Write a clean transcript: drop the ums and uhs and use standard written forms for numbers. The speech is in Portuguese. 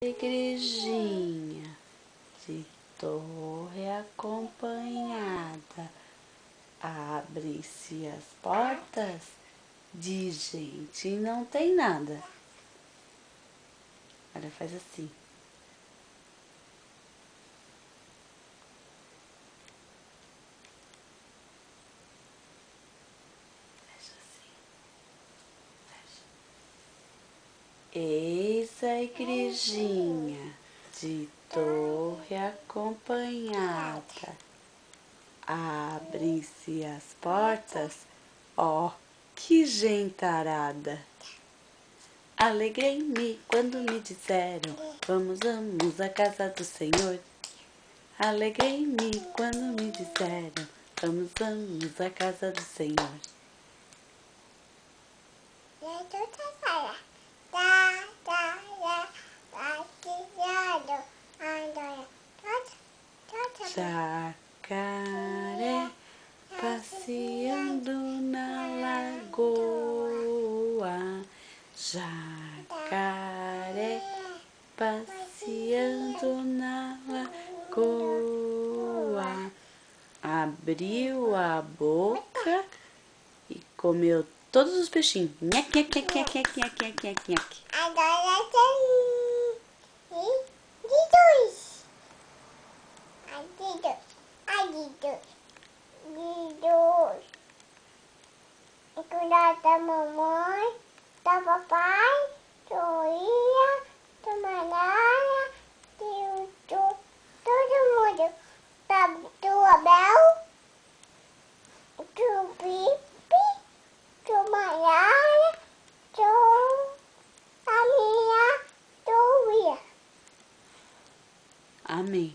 Igrejinha de torre acompanhada, abre-se as portas, de gente não tem nada. Olha, faz assim. Fecha assim. Fecha. Eis a igrejinha de torre acompanhada, abre-se as portas, ó, que gentarada! Alegrei-me quando me disseram, vamos, vamos à casa do Senhor. Alegrei-me quando me disseram, vamos, vamos à casa do Senhor. Jacaré passeando na lagoa, jacaré passeando na lagoa, abriu a boca e comeu todos os peixinhos. Nhaque, nhaque, nhaque, nhaque, nhaque, nhaque, nhaque, nhaque. Agora tem de dois. Cuidado da mamãe, da papai, do Ia, do Manara, do todo mundo. Do Abel, do Pipe, do Manara, do Amia, do Ia. Amém.